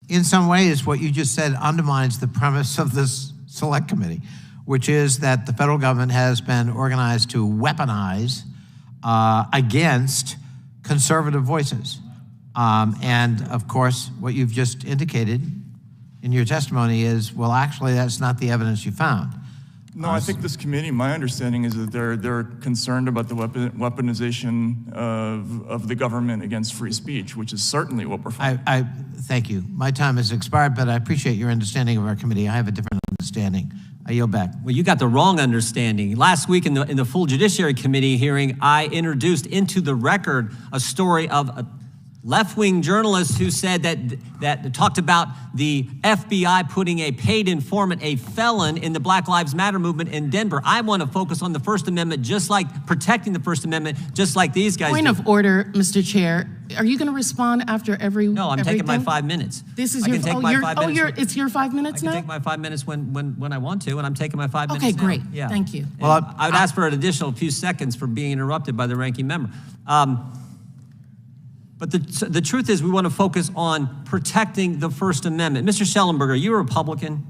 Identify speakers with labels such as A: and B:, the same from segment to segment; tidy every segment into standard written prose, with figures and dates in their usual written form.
A: in some ways, what you just said undermines the premise of this select committee, which is that the federal government has been organized to weaponize against conservative voices. And of course, what you've just indicated in your testimony is, well, actually, that's not the evidence you found.
B: No, I think this committee, my understanding is that they're concerned about the weaponization of the government against free speech, which is certainly what we're finding.
A: Thank you. My time has expired, but I appreciate your understanding of our committee. I have a different understanding. I yield back.
C: Well, you got the wrong understanding. Last week in the full Judiciary Committee hearing, I introduced into the record a story of a left-wing journalist who said that talked about the FBI putting a paid informant, a felon, in the Black Lives Matter movement in Denver. I want to focus on the First Amendment, just like protecting the First Amendment, just like these guys
D: Point
C: do.
D: of order, Mr. Chair. Are you going to respond after every?
C: No, I'm taking my 5 minutes.
D: This is
C: I can take my 5 minutes.
D: It's your 5 minutes now?
C: I can take my 5 minutes when I want to, and I'm taking my 5 minutes
D: Okay,
C: now.
D: great.
C: Yeah.
D: Thank you.
C: Well, I would ask for an additional few seconds for being interrupted by the ranking member. But the truth is, we want to focus on protecting the First Amendment. Mr. Schellenberger, you a Republican?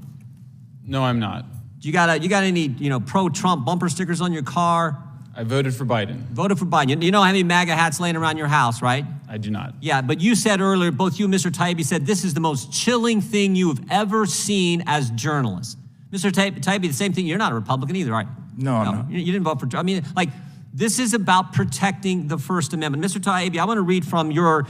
E: No, I'm not.
C: You got any pro-Trump bumper stickers on your car?
E: I voted for Biden.
C: Voted for Biden. You know how many MAGA hats laying around your house, right?
E: I do not.
C: Yeah, but you said earlier, both you and Mr. Taibbi said this is the most chilling thing you have ever seen as journalists. Mr. Taibbi, the same thing. You're not a Republican either, right?
B: No, I'm not.
C: You didn't vote for Trump. I mean, this is about protecting the First Amendment. Mr. Taibbi, I want to read from your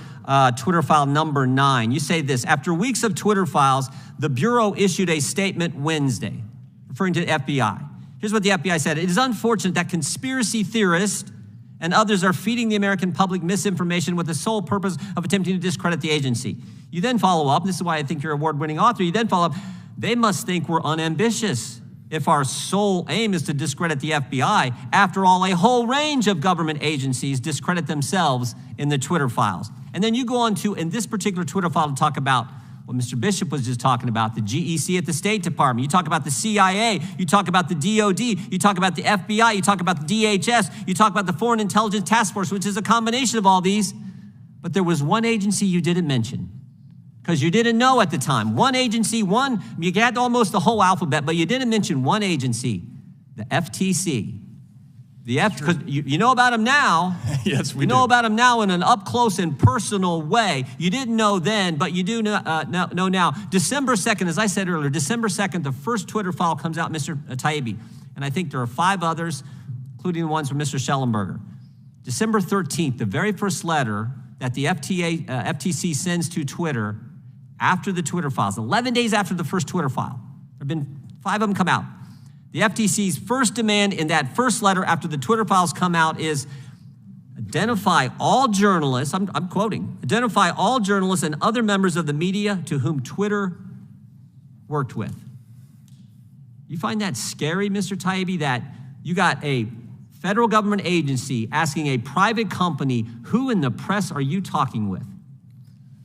C: Twitter file number 9. You say this: after weeks of Twitter files, the Bureau issued a statement Wednesday, referring to the FBI. Here's what the FBI said: it is unfortunate that conspiracy theorists and others are feeding the American public misinformation with the sole purpose of attempting to discredit the agency. You then follow up, this is why I think you're an award-winning author, you then follow up, they must think we're unambitious if our sole aim is to discredit the FBI. After all, a whole range of government agencies discredit themselves in the Twitter files. And then you go on to, in this particular Twitter file, to talk about what Mr. Bishop was just talking about, the GEC at the State Department. You talk about the CIA. You talk about the DOD. You talk about the FBI. You talk about the DHS. You talk about the Foreign Intelligence Task Force, which is a combination of all these. But there was one agency you didn't mention, because you didn't know at the time. One agency, you had almost the whole alphabet, but you didn't mention one agency, the FTC. Because you know about them now.
B: Yes, we do.
C: You know about them now in an up-close and personal way. You didn't know then, but you do know now. December 2nd, as I said earlier, December 2nd, the first Twitter file comes out, Mr. Taibbi. And I think there are 5 others, including the ones from Mr. Schellenberger. December 13th, the very first letter that the FTC sends to Twitter after the Twitter files, 11 days after the first Twitter file. There have been 5 of them come out. The FTC's first demand in that first letter after the Twitter files come out is identify all journalists, I'm quoting, identify all journalists and other members of the media to whom Twitter worked with. You find that scary, Mr. Taibbi, that you got a federal government agency asking a private company, who in the press are you talking with?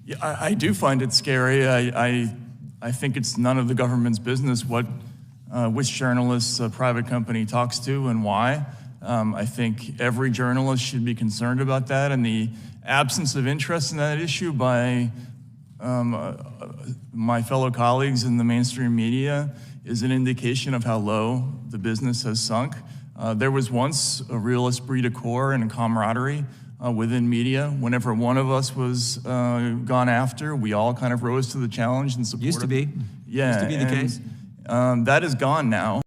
B: Yeah, I do find it scary. I think it's none of the government's business which journalists a private company talks to and why. I think every journalist should be concerned about that, and the absence of interest in that issue by my fellow colleagues in the mainstream media is an indication of how low the business has sunk. There was once a real esprit de corps and camaraderie within media. Whenever one of us was gone after, we all kind of rose to the challenge and supported.
C: Used to be.
B: Yeah.
C: Used to be the case.
B: That is gone now.